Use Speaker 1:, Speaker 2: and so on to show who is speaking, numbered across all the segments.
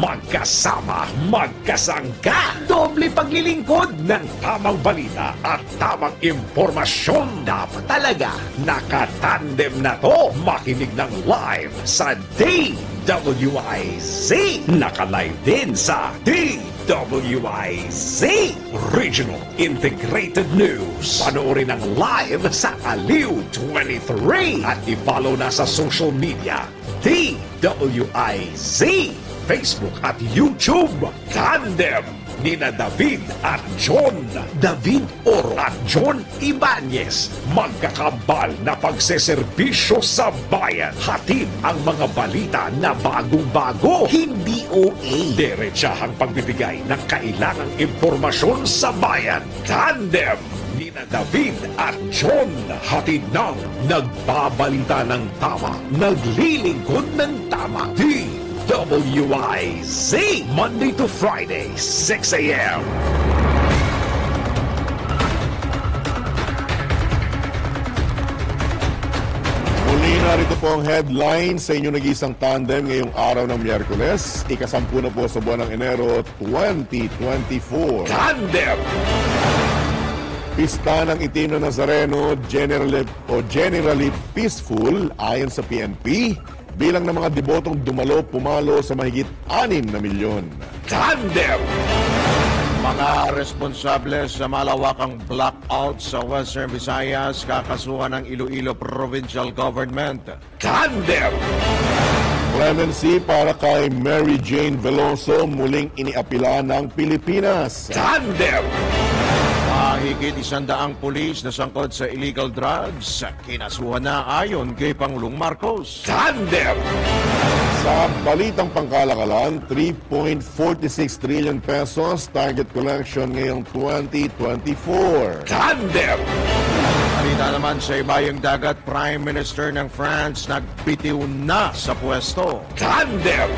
Speaker 1: magkasama, magkasangka. Doble paglilingkod ng tamang balita at tamang impormasyon. Dapat talaga nakatandem na to. Makinig ng live sa DWIZ. Naka-live din sa DWIZ Regional Integrated News. Panoorin ang live sa Aliw 23 at i-follow na sa social media DWIZ Facebook at YouTube. Tandem nina David at John. David Oro at John Ibanez. Magkakambal na pagseserbisyo sa bayan. Hatid ang mga balita na bagong-bago. Hindi OA. Diretsahang pagbibigay ng kailangang impormasyon sa bayan. Tandem nina David at John. Hatid ng nagbabalita ng tama. Naglilingkod ng tama. WIZ Monday to Friday, 6 a.m.
Speaker 2: Muli narito po ang headline sa inyong nag-iisang tandem ngayong araw ng Miyerkules. Ikasampu na po sa buwan ng Enero 2024.
Speaker 1: Tandem!
Speaker 2: Pista ng Itim na Nazareno generally peaceful ayon sa PNP. Bilang ng mga debotong pumalo sa mahigit 6 na milyon.
Speaker 1: Tandem!
Speaker 3: Mga responsable sa malawakang blackout sa Western Visayas kakasuhan ng Iloilo Provincial Government.
Speaker 1: Tandem!
Speaker 2: Clemency para kay Mary Jane Veloso muling iniapila ng Pilipinas.
Speaker 1: Tandem!
Speaker 3: Higit 100 pulis na sangkot sa illegal drugs, kinasuhan na ayon kay Pangulong Marcos.
Speaker 1: Tandem!
Speaker 2: Sa balitang pangkalakalan, 3.46 trillion pesos target collection ngayong 2024.
Speaker 1: Tandem!
Speaker 3: Balita naman sa ibayang dagat, Prime Minister ng France nagbitiw na sa pwesto.
Speaker 1: Tandem!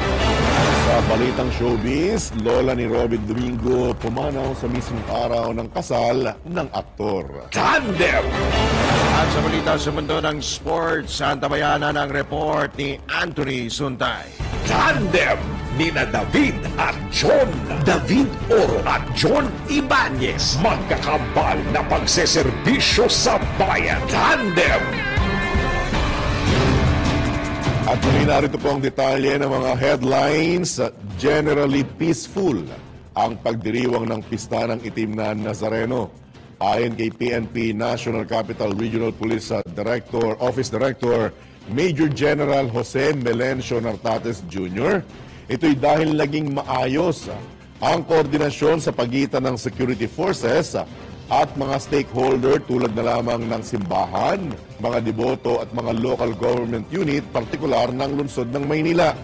Speaker 2: Sa balitang showbiz, lola ni Robin Domingo pumanaw sa mismong araw ng kasal ng aktor.
Speaker 1: Tandem!
Speaker 3: At sa balita sa mundo ng sports, antabayanan ang report ni Anthony Suntay.
Speaker 1: Tandem! Nina David at John. David Oro at John Ibanez. Magkakambal na pagseserbisyo sa bayan. Tandem!
Speaker 2: At muli narito po ang detalye ng mga headlines. Generally peaceful ang pagdiriwang ng pista ng Itim na Nazareno. Ayon kay PNP National Capital Regional Police Office Director Major General Jose Melencio Nartates Jr., ito'y dahil naging maayos ang koordinasyon sa pagitan ng security forces at mga stakeholder tulad na lamang ng simbahan, mga deboto at mga local government unit, partikular ng lungsod ng Maynila.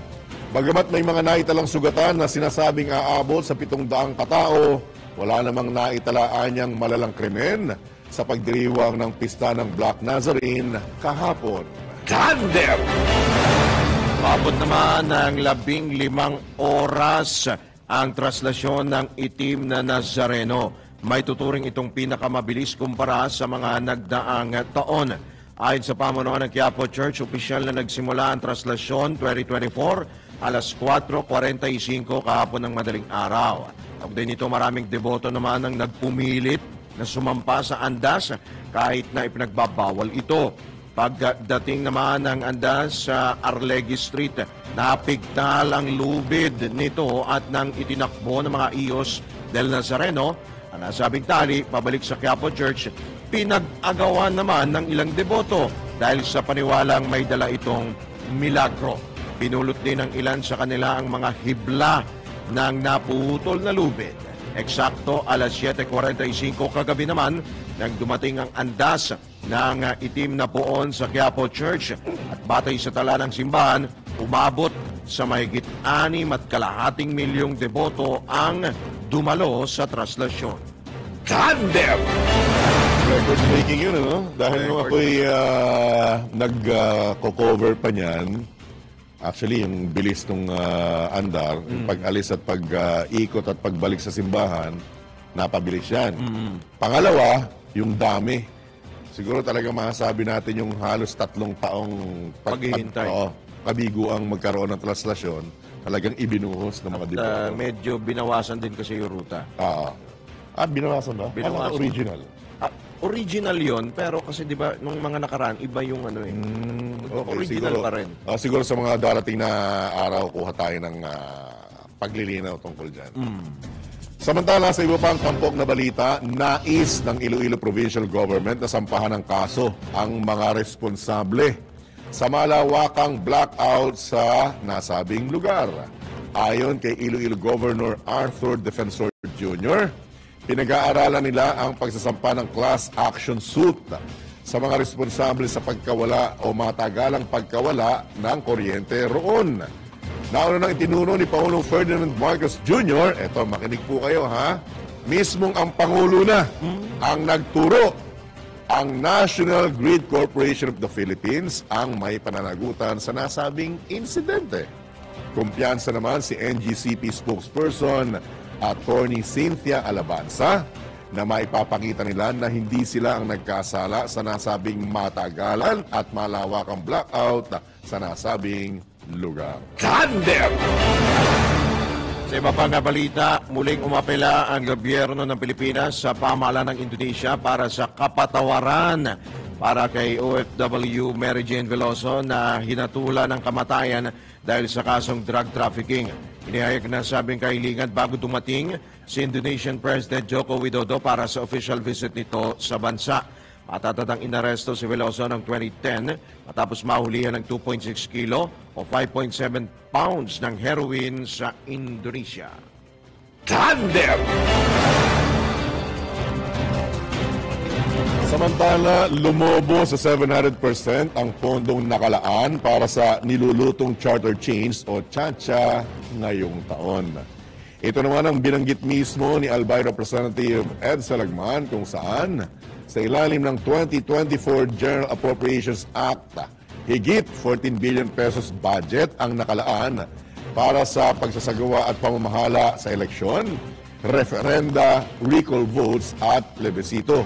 Speaker 2: Bagamat may mga naitalang sugatan na sinasabing aabot sa 700 katao, wala namang naitalaan niyang malalang krimen sa pagdiriwang ng pista ng Black Nazarene kahapon.
Speaker 1: Tandem!
Speaker 3: Abot naman ng 15 oras ang traslasyon ng Itim na Nazareno. May tuturing itong pinakamabilis kumpara sa mga nagdaang taon. Ayon sa pamunuan ng Quiapo Church, opisyal na nagsimula ang traslasyon 2024 alas 4:45 kahapon ng madaling araw. Kaugnay nito, maraming deboto naman ang nagpumilit na sumampa sa andas kahit na ipinagbabawal ito. Pagdating naman ng andas sa Arlegui Street, napigtal ang lubid nito at nang itinakbo ng mga iyos del Nazareno, ang nasabing tali pabalik sa Quiapo Church, pinag-agawan naman ng ilang deboto dahil sa paniwalang may dala itong milagro. Pinulot din ng ilan sa kanila ang mga hibla ng naputol na lubid. Eksakto alas 7:45 kagabi naman nang dumating ang andas ng Itim na Poon sa Quiapo Church at batay sa tala ng simbahan, umabot sa mahigit 6.2 milyong deboto ang dumalo sa traslasyon.
Speaker 1: Tandem!
Speaker 2: Record-breaking yun, ano? Dahil nung ako'y nag-cover pa niyan, actually, yung bilis ng andar, yung pag-alis at pag-ikot at pagbalik sa simbahan, napabilis yan. Pangalawa, yung dami. Siguro talaga masasabi natin yung halos 3 taong
Speaker 3: Paghihintay.
Speaker 2: kabigo ang magkaroon ng translasyon talagang ibinuhos ng mga developer.
Speaker 3: Medyo binawasan din kasi yung ruta.
Speaker 2: Binawasan ba?
Speaker 3: Binawasan.
Speaker 2: Original.
Speaker 3: Original yon, pero kasi di ba nung mga nakaraan, iba yung ano eh. Original
Speaker 2: siguro,
Speaker 3: pa rin.
Speaker 2: Siguro sa mga darating na araw, kuha tayo ng paglilinaw tungkol dyan. Samantala, sa iba pang tampok na balita, nais ng Iloilo Provincial Government na sampahan ng kaso ang mga responsable sa malawakang blackout sa nasabing lugar. Ayon kay Iloilo Governor Arthur Defensor Jr., pinag-aaralan nila ang pagsasampa ng class action suit sa mga responsable sa pagkawala o matagalang pagkawala ng kuryente roon. Nauna nang itinuno ni Pangulong Ferdinand Marcos Jr., eto makinig po kayo ha, mismong ang Pangulo na ang nagturo ang National Grid Corporation of the Philippines ang may pananagutan sa nasabing insidente. Kumpiyansa naman si NGCP spokesperson Attorney Cynthia Alabanza na maipapakita nila na hindi sila ang nagkasala sa nasabing matagalan at malawakang blackout sa nasabing lugar.
Speaker 1: Tandem!
Speaker 3: Sa iba pang balita, muling umapela ang gobyerno ng Pilipinas sa pamahalaan ng Indonesia para sa kapatawaran para kay OFW Mary Jane Veloso na hinatulan ng kamatayan dahil sa kasong drug trafficking. Inihayag na sabing kahilingan bago dumating si Indonesian President Joko Widodo para sa official visit nito sa bansa. Matatatang inaresto si Veloso noong 2010 matapos mahulihan ng 2.6 kilo o 5.7 pounds ng heroin sa Indonesia.
Speaker 1: Tandem!
Speaker 2: Samantala, lumobo sa 700% ang pondong nakalaan para sa nilulutong charter chains o Chacha ngayong taon. Ito naman ang binanggit mismo ni Albay Representative Ed Salagman kung saan sa ilalim ng 2024 General Appropriations Act, higit 14 billion pesos budget ang nakalaan para sa pagsasagawa at pamamahala sa eleksyon, referenda, recall votes at plebisito.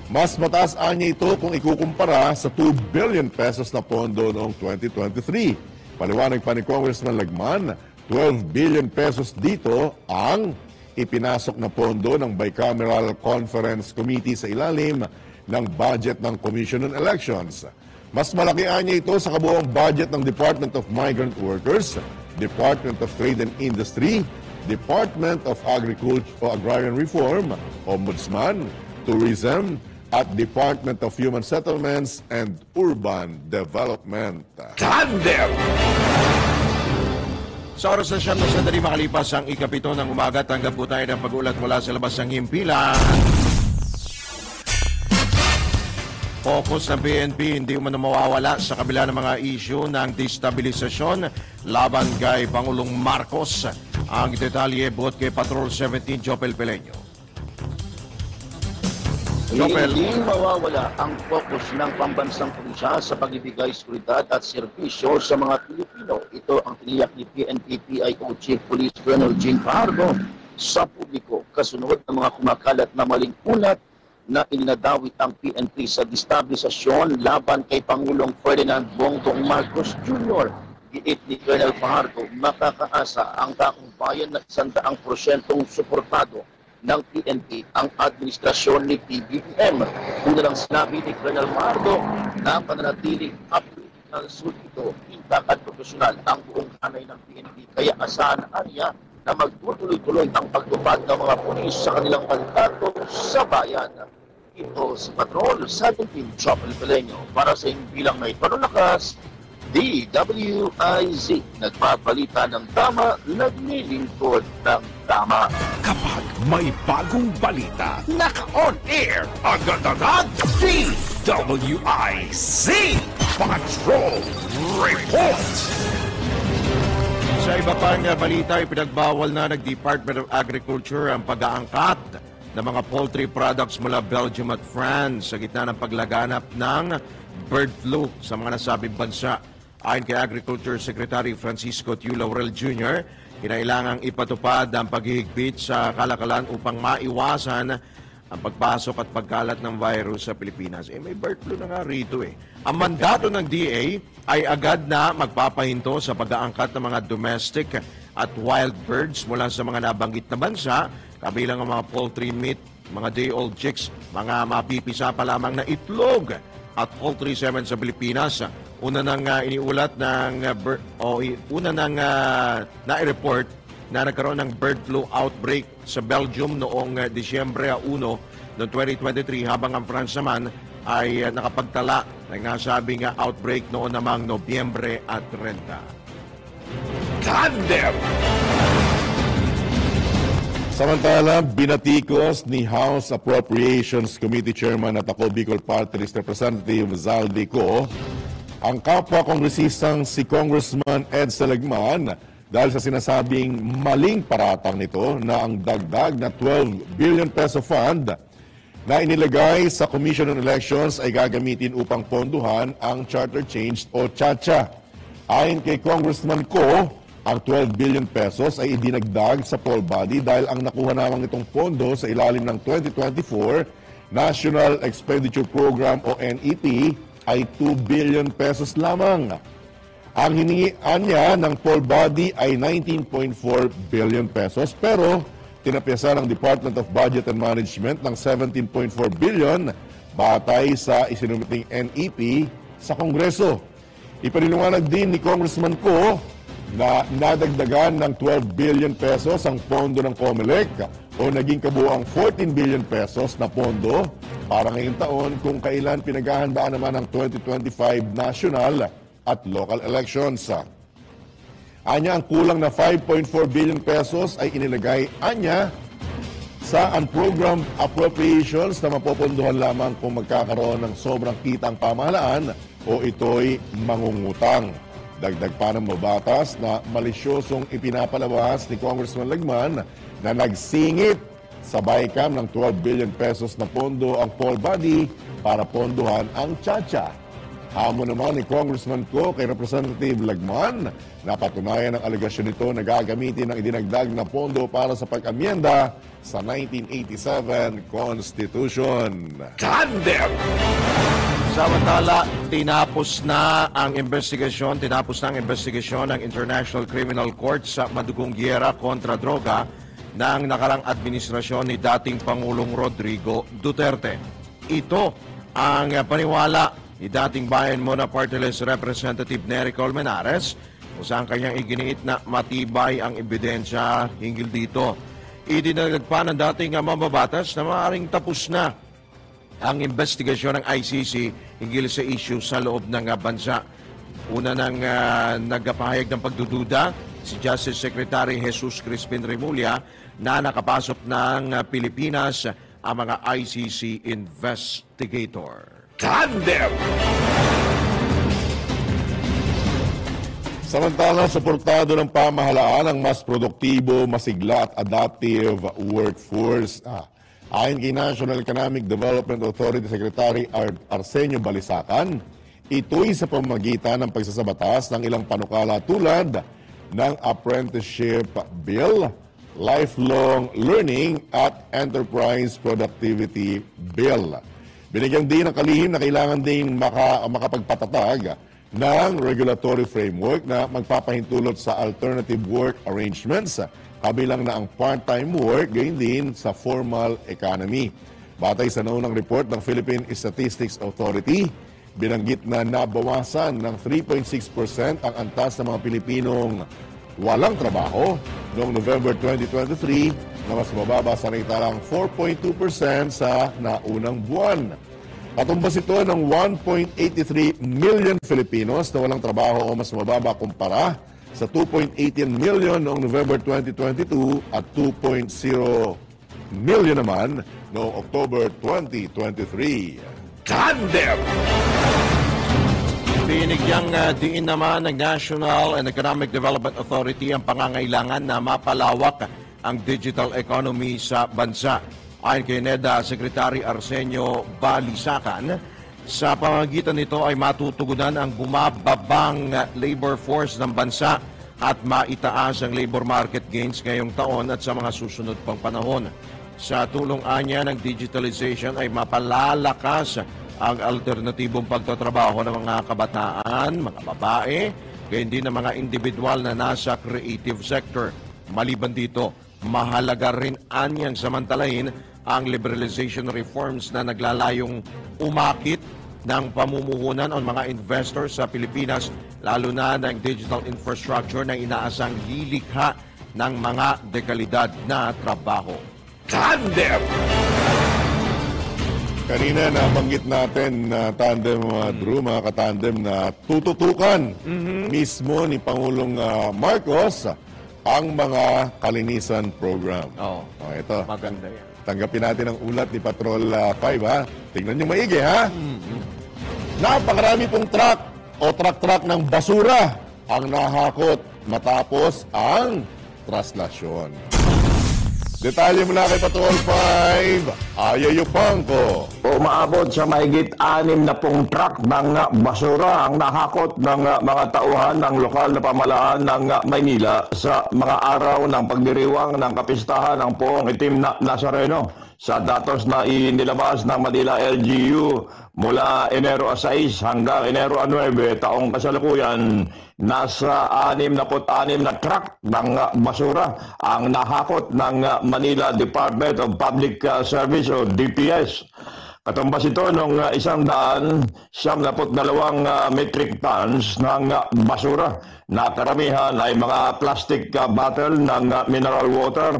Speaker 2: Mas mataas anya ito kung ikukumpara sa 2 billion pesos na pondo noong 2023. Paliwanag pa ni Congressman Lagman, 12 billion pesos dito ang ipinasok na pondo ng Bicameral Conference Committee sa ilalim ng budget ng Commission on Elections. Mas malaki anya ito sa kabuuang budget ng Department of Migrant Workers, Department of Trade and Industry, Department of Agriculture o Agrarian Reform, Ombudsman, Tourism, at Department of Human Settlements and Urban Development.
Speaker 1: Tandem!
Speaker 3: Sa oras na siyang sandali makalipas ang ikapito ng umaga, tanggap po tayo ng pag-ulat mula sa labas ng himpilan. Focus ng PNP hindi umano mawawala sa kabila ng mga isyu ng destabilisasyon laban kay Pangulong Marcos. Ang detalye buot kay Patrol 17 Jopel Peleño.
Speaker 4: Hindi mawawala ang focus ng pambansang pulisya sa pagbibigay seguridad at serbisyo sa mga Pilipino. Ito ang tiniyak ni PNP-PIO Chief Police Colonel Jean Fajardo sa publiko kasunod ng mga kumakalat na maling ulat na ininadawit ang PNP sa destabilisasyon laban kay Pangulong Ferdinand Bongbong Marcos Jr. Giit ni Colonel Fajardo, makakaasa ang taong bayan na 100% suportado ng PNP ang administrasyon ni PBBM. Una lang sinabi ni Colonel Fajardo na pananatiling updated suit ito, intact at profesional ang buong hanay ng PNP. Kaya asahan niya na magtutuloy-tuloy ang pagtupad ng mga pulis sa kanilang mandato sa bayan. Ito si Patrol 17 Chopel Peleño para sa bilang may panulakas, DWIZ. Nagpabalita ng tama, naglilingkod ng tama.
Speaker 1: Kapag may bagong balita, naka-on-air, agad-agad, DWIZ Patrol Report!
Speaker 3: Sa iba pang balita, ipinagbawal na ng Department of Agriculture ang pag-aangkat ng mga poultry products mula Belgium at France sa gitna ng paglaganap ng bird flu sa mga nasabing bansa. Ayon kay Agriculture Secretary Francisco Tiu Laurel Jr., kinailangang ipatupad ang paghihigpit sa kalakalan upang maiwasan ang pagpasok at pagkalat ng virus sa Pilipinas. May bird flu na nga rito eh. Ang mandato ng DA ay agad na magpapahinto sa pag-aangkat ng mga domestic at wild birds mula sa mga nabanggit na bansa, kabilang ang mga poultry meat, mga day-old chicks, mga mapipisa pa lamang na itlog at poultry semen sa Pilipinas. Una nang iniulat ng una nang na-report na nagkaroon ng bird flu outbreak sa Belgium noong Disyembre 1 noong 2023, habang ang France naman ay nakapagtala ng nasabing outbreak noon namang Nobyembre at 30.
Speaker 1: Tandem!
Speaker 2: Samantala, binatikos ni House Appropriations Committee Chairman at ako Bicol Party List Representative Zaldico ang kapwa kongresistang si Congressman Ed Seligman dahil sa sinasabing maling paratang nito na ang dagdag na 12 billion peso fund na inilagay sa Commission on Elections ay gagamitin upang ponduhan ang charter change o CHA-CHA. Ayon kay Congressman Ko, ang 12 billion pesos ay idinagdag sa poll body dahil ang nakuha namang itong pondo sa ilalim ng 2024 National Expenditure Program o NEP ay 2 billion pesos lamang. Ang hiningian niya ng poll body ay 19.4 billion pesos pero tinapyasan ng Department of Budget and Management ng 17.4 billion batay sa isinumiting NEP sa Kongreso. Ipiniliwanag din ni Congressman Ko na nadagdagan ng 12 billion pesos ang pondo ng COMELEC o naging kabuang 14 billion pesos na pondo para ngayong taon kung kailan pinaghahandaan naman ang 2025 national at local elections. Anya, ang kulang na 5.4 billion pesos ay inilagay anya sa unprogrammed appropriations na mapopondohan lamang kung magkakaroon ng sobrang kitang pamahalaan o ito'y mangungutang. Dagdag pa ng mabatas na malisyosong ipinapalabas ni Congressman Lagman na nagsingit sa BICAM ng 12 billion pesos na pondo ang poll body para pondohan ang CHA-CHA. Hamon naman ni Congressman Ko kay Representative Lagman na patunayan ang alegasyon nito na gagamitin ang idinagdag na pondo para sa pag-amyenda sa 1987 Constitution.
Speaker 1: Tandem!
Speaker 3: Samantala, tinapos na ang investigasyon ng International Criminal Court sa madugong giyera kontra droga ng nakarang administrasyon ni dating Pangulong Rodrigo Duterte. Ito ang paniwala ni dating Bayan Mona Party List Representative Nery Colmenares kung saan kanyang iginiit na matibay ang ebidensya hinggil dito. Idinagdag pa ng dating mambabatas na maaaring tapos na ang investigasyon ng ICC hinggil sa issue sa loob ng bansa. Una nang nagpahayag ng pagdududa si Justice Secretary Jesus Crispin Remulla na nakapasok ng Pilipinas ang mga ICC investigator.
Speaker 1: Tandem!
Speaker 2: Samantala, suportado ng pamahalaan ang mas produktibo, masigla at adaptive workforce. Ayon kay National Economic Development Authority Secretary Arsenio Balisacan, ito'y sa pamamagitan ng pagsasabatas ng ilang panukala tulad ng Apprenticeship Bill, Lifelong Learning at Enterprise Productivity Bill. Binigyan din ng kalihim na kailangan din makapagpatatag ng regulatory framework na magpapahintulot sa alternative work arrangements, kabilang na ang part-time work, gayon din sa formal economy. Batay sa naunang report ng Philippine Statistics Authority, binanggit na nabawasan ng 3.6% ang antas ng mga Pilipinong walang trabaho noong November 2023 na mas mababa sa rate lang 4.2% sa naunang buwan. Katumbas ito ng 1.83 million Filipinos na walang trabaho o mas mababa kumpara sa 2.18 million noong November 2022 at 2.0 million naman noong October 2023.
Speaker 1: Tandem!
Speaker 3: Binigyang diin naman ng National and Economic Development Authority ang pangangailangan na mapalawak ang digital economy sa bansa. Ayon kay NEDA Secretary Arsenio Balisacan, sa pamamagitan nito ay matutugunan ang bumababang labor force ng bansa at maitaas ang labor market gains ngayong taon at sa mga susunod pang panahon. Sa tulong anya ng digitalization ay mapalalakas ang alternatibong pagtatrabaho ng mga kabataan, mga babae, gayon din ng mga individual na nasa creative sector. Maliban dito, mahalaga rin anyang samantalahin ang liberalization reforms na naglalayong umakit ng pamumuhunan o mga investors sa Pilipinas, lalo na ng digital infrastructure na inaasang lilikha ng mga dekalidad na trabaho.
Speaker 1: Tandem!
Speaker 2: Kanina nabanggit natin na tandem, Drew, mga katandem, na tututukan mismo ni Pangulong Marcos ang mga kalinisan program.
Speaker 3: Oo.
Speaker 2: Ito.
Speaker 3: Maganda yan.
Speaker 2: Tanggapin natin ang ulat ni Patrol 5, ha? Tingnan nyo maigi, ha? Napakarami pong truck o truck ng basura ang nahakot matapos ang traslasyon. Detalye mula kay Patrol 5, Ayayo Pangko.
Speaker 5: Umaabot sa mahigit 60 truck ng basura ang nahakot ng mga tauhan ng lokal na pamahalaan ng Maynila sa mga araw ng pagdiriwang ng kapistahan ng Poong Itim na Nazareno. Sa datos na inilabas ng Manila LGU mula Enero 6 hanggang Enero 9 taong kasalukuyan, nasa 66 na truck ng basura ang nahakot ng Manila Department of Public Service o DPS. Katumbas ito ng 172 metric tons ng basura na karamihan ay mga plastic bottle ng mineral water.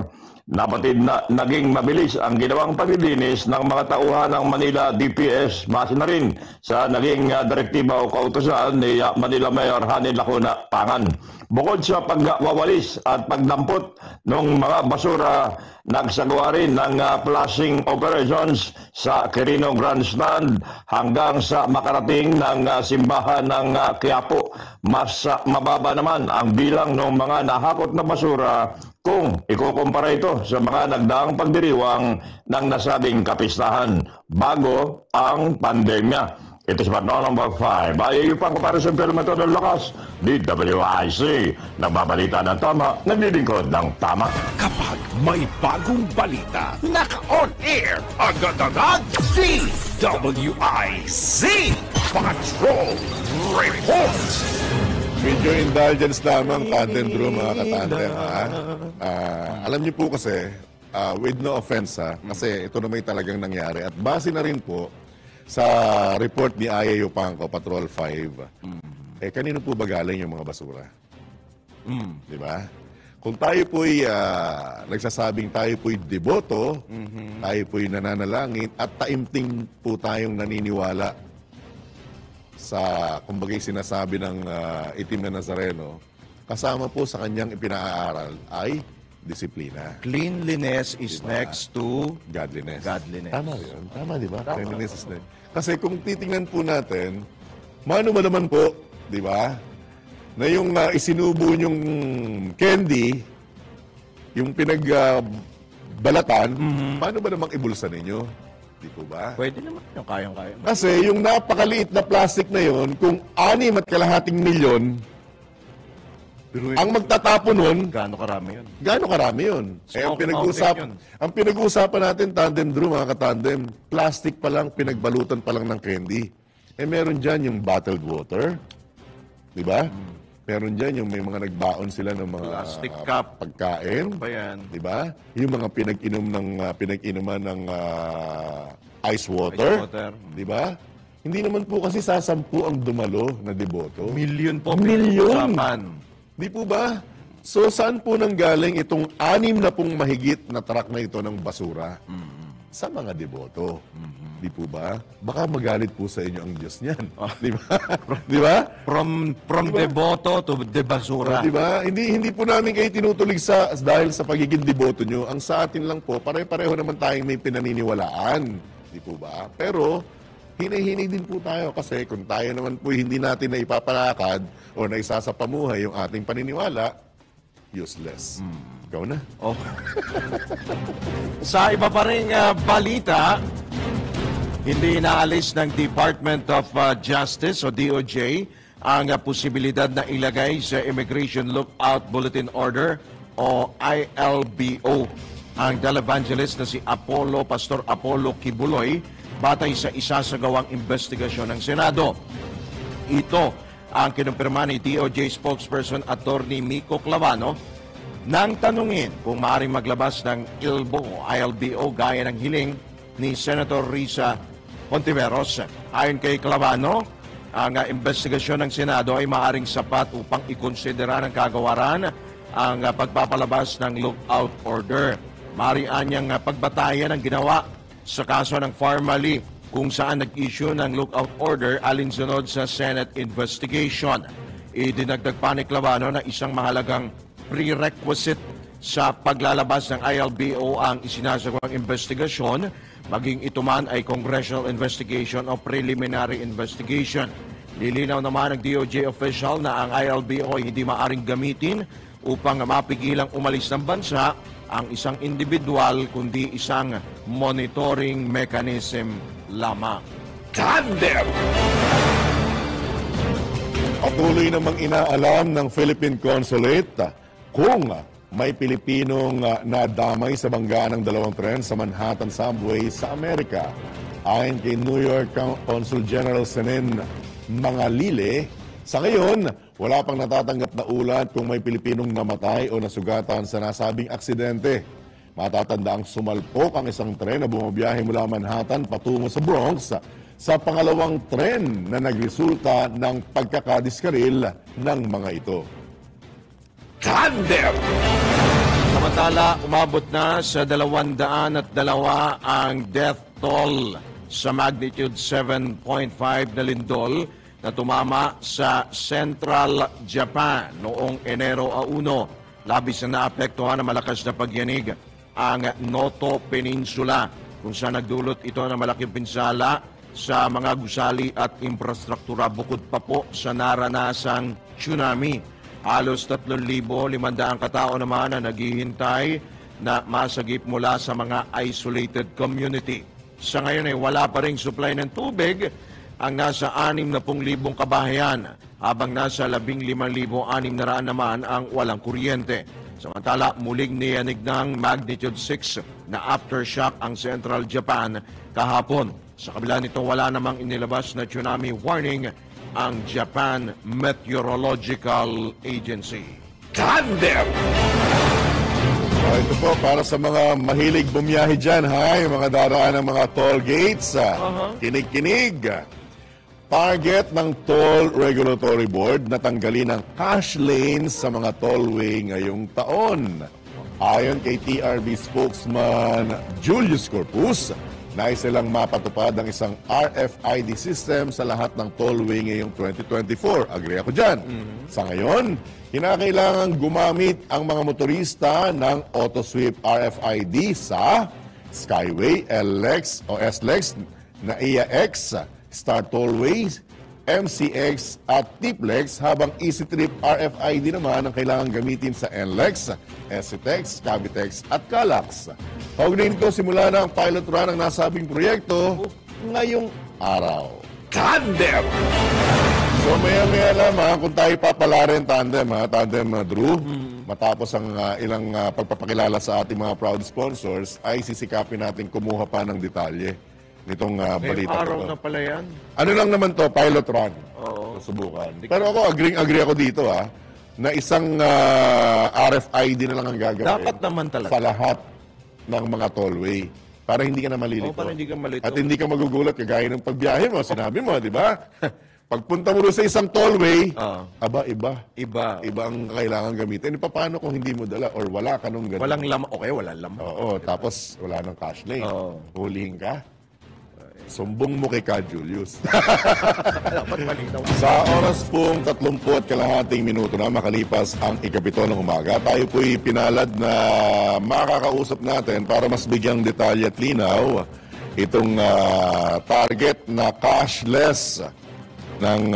Speaker 5: Napatid na naging mabilis ang ginawang paglilinis ng mga tauhan ng Manila DPS, base na rin sa naging direktiba o kautusan ni Manila Mayor Hani Lacuna Pangan. Bukod sa pagwawalis at pagdampot ng mga basura, nagsagawa rin ng flushing operations sa Quirino Grandstand hanggang sa makarating ng simbahan ng Quiapo. Mas mababa naman ang bilang ng mga nahakot na basura kung ikukumpara ito sa mga nagdaang pagdiriwang ng nasabing kapistahan bago ang pandemya. Ito si Patrol number 5. Ayaw pang comparison pero mito ng lakas. DWIC. Nagbabalita ng tama, naglilingkod ng tama.
Speaker 1: Kapag may bagong balita, naka-on air, agad-agad, DWIC Patrol Report!
Speaker 2: Medyo indulgence lamang, tandem, Drew, mga katandem, ha? Alam niyo po kasi, with no offense, ha? Kasi ito na may talagang nangyari. At base na rin po sa report ni Ayayo Pangko, Patrol 5, kanino po ba galing yung mga basura? Di ba? Kung tayo po'y nagsasabing tayo po'y deboto, tayo po'y nananalangin, at taimting po tayong naniniwala sa, kumbagay sinasabi ng Itim na Nazareno, kasama po sa kanyang ipinaaral ay disiplina.
Speaker 3: Cleanliness is next to
Speaker 2: Godliness.
Speaker 3: godliness.
Speaker 2: Tama yun. Tama, di ba? Cleanliness is next. Kasi kung titingnan po natin, mano ba naman po, di ba, na yung isinubo yung candy, yung pinagbalatan, paano ba namang ibulsa ninyo? Di po ba?
Speaker 3: Pwede naman yung kayang-kaya.
Speaker 2: Kasi yung napakaliit na plastic na yon, kung 6.2 milyon, ang magtatapon nun,
Speaker 3: Gaano karami yun?
Speaker 2: gaano karami yun?
Speaker 3: Smoke
Speaker 2: Ang
Speaker 3: mountain yun.
Speaker 2: ang pinag-uusapan natin, tandem, Drew, mga katandem, plastic pa lang, pinagbalutan pa lang ng candy. Meron dyan yung bottled water, di ba? Meron dyan yung may mga nagbaon sila ng mga
Speaker 3: Plastic cup.
Speaker 2: pagkain,
Speaker 3: Ba yan?
Speaker 2: di ba? Yung mga pinag-inuman ng ice water,
Speaker 3: Ice water.
Speaker 2: di ba? Hindi naman po kasi sasampu ang dumalo na deboto.
Speaker 3: Milyon po
Speaker 2: Milyon!
Speaker 3: pinag-usapan.
Speaker 2: Di po ba? So, saan po nanggaling itong 6 na pong mahigit na truck na ito ng basura? Sa mga deboto. Di po ba? Baka magalit po sa inyo ang Diyos niyan. Di ba? Di ba?
Speaker 3: From deboto to de basura.
Speaker 2: Di ba? Hindi po namin kayo tinutulig dahil sa pagiging deboto nyo. Ang sa atin lang po, pare-pareho naman tayong may pinaniniwalaan. Di po ba? Pero, hinay-hinay din po tayo kasi kung tayo naman po hindi natin na ipapalakad o na isasapamuhay yung ating paniniwala, useless. Ikaw na.
Speaker 3: Oh. Sa iba pa ring balita, hindi inaalis ng Department of Justice o DOJ ang posibilidad na ilagay sa Immigration Lookout Bulletin Order o ILBO ang televangelist na si Pastor Apollo Kibuloy batay sa isasagawang investigasyon ng Senado. Ito ang kinumpirma ni DOJ spokesperson Attorney Miko Clavano nang tanungin kung maaaring maglabas ng ILBO gaya ng hiling ni Senator Risa Hontiveros. Ayon kay Clavano, ang investigasyon ng Senado ay maaaring sapat upang ikonsidera ng kagawaran ang pagpapalabas ng lookout order. Maarian niyang pagbatayan ang ginawa sa kaso ng Farmally kung saan nag-issue ng lookout order alinsunod sa Senate investigation. Idinagdag pa ni Clavano na isang mahalagang prerequisite sa paglalabas ng ILBO ang isinasagawang investigasyon, maging ito man ay congressional investigation o preliminary investigation. Lilinaw naman ng DOJ official na ang ILBO ay hindi maaring gamitin upang mapigilang umalis ng bansa ang isang individual kundi isang monitoring mechanism lamang.
Speaker 1: Tandem!
Speaker 2: Patuloy namang inaalam ng Philippine Consulate kung may Pilipinong nadamay sa banggaan ng dalawang tren sa Manhattan Subway sa Amerika. Ayon kay New York Consul General Senen Mangalile, sa ngayon, wala pang natatanggap na ulat kung may Pilipinong namatay o nasugatan sa nasabing aksidente. Matatandaang sumalpok ang isang tren na bumabiyahe mula Manhattan patungo sa Bronx sa pangalawang tren na nagresulta ng pagkakadiskaril ng mga ito.
Speaker 1: Tandem!
Speaker 3: Samantala, umabot na sa 202 ang death toll sa magnitude 7.5 na lindol na tumama sa Central Japan noong Enero 1. Labis na naapektuhan ng malakas na pagyanig ang Noto Peninsula kung saan nagdulot ito ng malaking pinsala sa mga gusali at infrastruktura bukod pa po sa naranasang tsunami. Halos 3,500 katao naman na naghihintay na masagip mula sa mga isolated community. Sa ngayon ay wala pa ring supply ng tubig ang nasa 60,000 kabahayan habang nasa 15,600 naman ang walang kuryente. Samantala, muling niyanig ng magnitude 6 na aftershock ang Central Japan kahapon. Sa kabila nito, wala namang inilabas na tsunami warning ang Japan Meteorological Agency.
Speaker 1: Tandem!
Speaker 2: Ito po, para sa mga mahilig bumiyahe dyan, yung mga daraan ng mga toll gates, kinig-kinig. Target ng Toll Regulatory Board na tanggalin ang cash lanes sa mga tollway ngayong taon. Ayon kay TRB spokesman Julius Corpus, nais silang mapatupad ang isang RFID system sa lahat ng tollway ngayong 2024. Agree ako dyan. Sa ngayon, kinakailangan gumamit ang mga motorista ng AutoSweep RFID sa Skyway, LX o SLEX, NAIA-X, Star Tollways, MCX at Tiplex, habang EasyTrip RFID naman ang kailangan gamitin sa NLEX, SCTEX, Cavitex at Calax. Kaugnay nito, simula na ang pilot run ng nasabing proyekto ngayong araw.
Speaker 1: Tandem!
Speaker 2: So maya-maya lamang kung tayo papalarin tandem Drew, matapos ang ilang pagpapakilala sa ating mga proud sponsors, ay sisikapin natin kumuha pa ng detalye nitong balita
Speaker 3: araw
Speaker 2: ko.
Speaker 3: na pala yan.
Speaker 2: Ano lang naman to, pilot run.
Speaker 3: Oo.
Speaker 2: Susubukan. Pero ako, agree ako dito na isang RFID na lang ang gagawin.
Speaker 3: Dapat naman talaga.
Speaker 2: Sa lahat ng mga tollway. Para hindi ka na malilito.
Speaker 3: Para hindi ka malito.
Speaker 2: At hindi ka magugulat kagaya ng pagbiyahe mo. Sinabi mo, di ba? Pagpunta mo sa isang tollway, iba. Iba ang kailangan gamitin. Paano kung hindi mo dala or wala ka nung ganun?
Speaker 3: Walang laman. Okay, walang laman.
Speaker 2: Oo, tapos wala nang cash lane.
Speaker 3: Oo.
Speaker 2: Hulihin ka. Sumbong mo kay Ka Julius.
Speaker 3: Dapat malinaw.
Speaker 2: Sa oras pong 30 at kalahating minuto na makalipas ang ikapito ng umaga, tayo po'y pinalad na makakausap natin para mas bigyang detalye at linaw itong target na cashless ng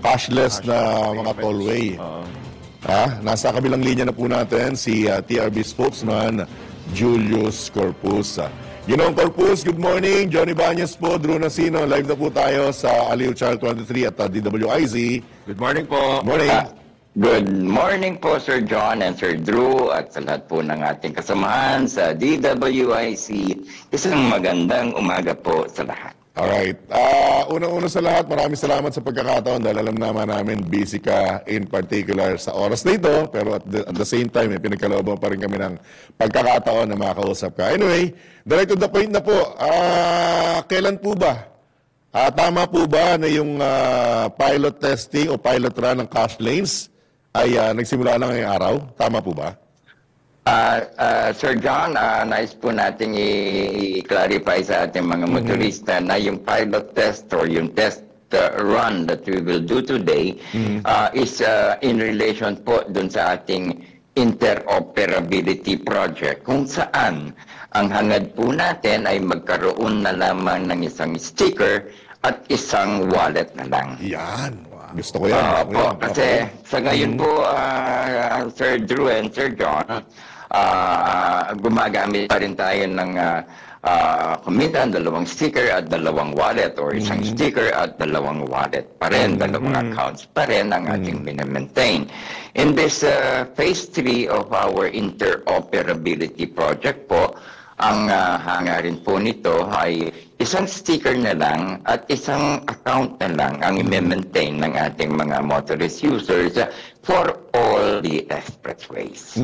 Speaker 2: cashless na mga tollway. Nasa kabilang linya na po natin si TRB spokesman Julius Corpus. Ginoong Corpus, good morning. Johnny Banyas po, Drew Nasino. Live na po tayo sa Aliw Channel 23 at DWIZ.
Speaker 3: Good morning po.
Speaker 2: Morning.
Speaker 6: Good morning po, Sir John and Sir Drew at sa lahat po ng ating kasamahan sa DWIC. Isang magandang umaga po sa lahat.
Speaker 2: Alright. Una-una sa lahat, maraming salamat sa pagkakataon dahil alam naman namin busy ka in particular sa oras na ito, pero at the same time, pinagkalooban pa rin kami ng pagkakataon na makakausap ka. Anyway, direct to the point na po, kailan po ba? Tama po ba na yung pilot testing o pilot run ng cash lanes ay nagsimula lang ngayong araw? Tama po ba?
Speaker 6: Sir John, nais po nating i-clarify sa ating mga motorista na yung pilot test or yung test run that we will do today is in relation po dun sa ating interoperability project kung saan ang hangad po natin ay magkaroon na lamang ng isang sticker at isang wallet na lang.
Speaker 2: Yan. Gusto ko yan.
Speaker 6: Kasi sa ngayon po, Sir Drew and Sir John, gumagamit pa rin tayo ng kuminsan, 2 sticker at 2 wallet or isang sticker at 2 wallet pa rin, 2 accounts pa rin ang ating minamaintain. In this phase 3 of our interoperability project po, ang hangarin po nito ay isang sticker na lang at isang account na lang ang i-maintain ng ating mga motorist users for all the expressways.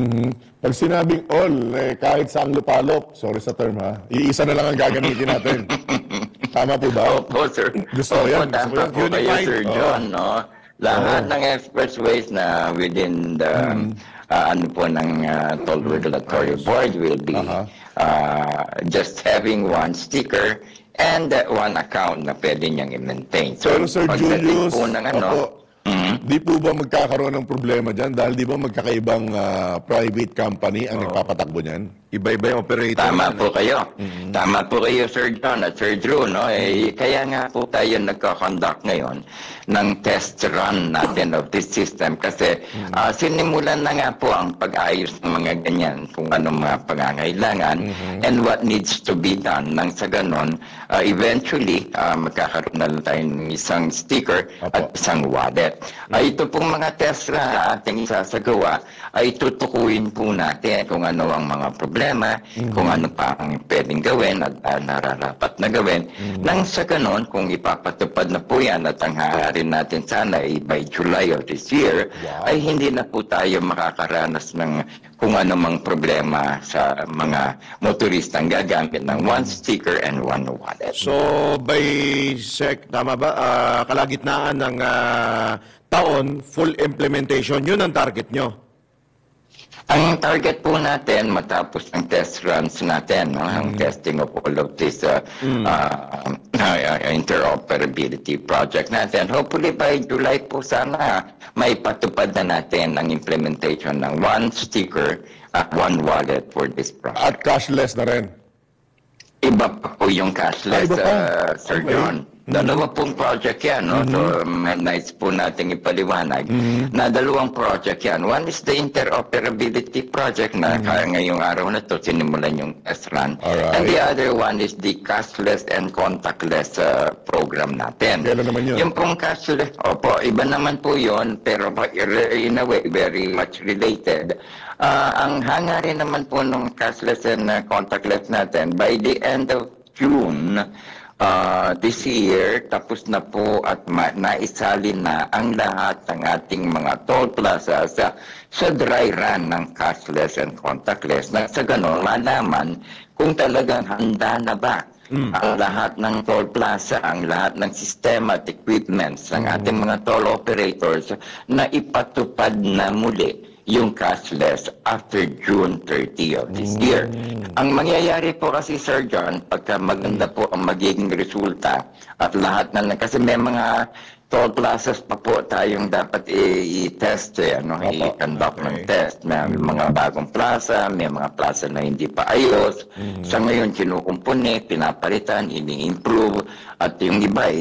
Speaker 2: Pag sinabing all, kahit saang lupalop, sorry sa term ha, iisa na lang ang gagamitin natin. Tama po ba?
Speaker 6: Opo, sir.
Speaker 2: Gusto ko yan.
Speaker 6: Tama po kayo, Sir John. No? Lahat ng expressways na within the ano po ng Toll Regulatory Board will be just having one sticker and one account na pwede niyang i-maintain. So,
Speaker 2: Pero Sir Julius,
Speaker 6: po ng
Speaker 2: di po ba magkakaroon ng problema dyan dahil di ba magkakaibang private company ang nagpapatakbo niyan?
Speaker 3: Iba-iba yung operator.
Speaker 6: Tama po kayo. Tama po kayo, Sir John at Sir Drew. No? Kaya nga po tayo nagka-conduct ngayon ng test run natin of this system kasi sinimulan na nga po ang pag-ayos ng mga ganyan kung anong mga pangangailangan and what needs to be done nang sa ganon, eventually, magkakaroon na lang tayo ng isang sticker at isang wallet. Ito pong mga test na ating isasagawa ay tutukuyin po natin kung ano ang mga problema, kung ano pa ang pwedeng gawin at nararapat na gawin. Nang sa ganon, kung ipapatupad na po yan at ang haharin natin sana ay by July of this year, ay hindi na po tayo makakaranas ng kung ano mang problema sa mga motoristang gagamit ng one sticker and one wallet.
Speaker 3: So, by tama ba, kalagitnaan ng taon, full implementation, yun ang target nyo?
Speaker 6: Ang target po natin, matapos ang test runs natin, no, ang testing of all of this interoperability project natin, hopefully by July po sana may patupad na natin ang implementation ng one sticker at one wallet for this project.
Speaker 2: At cashless na rin?
Speaker 6: Iba pa po yung cashless, Sir John. Dalawa pong project yan, no? So, nice po nating ipaliwanag na 2 project yan. One is the interoperability project na ngayong araw na to sinimulan yung test run. And the other one is the cashless and contactless program natin.
Speaker 2: Kailan naman yun?
Speaker 6: Yung pong cashless, opo, iba naman po yun, pero in a way, very much related. Ang hangarin naman po ng cashless and contactless natin, by the end of June, this year, tapos na po at naisalin na ang lahat ng ating mga toll plaza sa dry run ng cashless and contactless. Na sa ganon, malaman kung talagang handa na ba ang lahat ng toll plaza, ang lahat ng sistema at equipments ng ating mga toll operators na ipatupad na muli yung cashless after June 30 of this year. Ang mangyayari po kasi, Sir John, pagka maganda po ang magiging resulta at lahat na kasi may mga toll plazas pa po tayong dapat i-test, i-conduct ng test. May mga bagong plaza, may mga plaza na hindi pa ayos. Sa ngayon, kinukumpuni, pinapalitan, ini-improve, at yung iba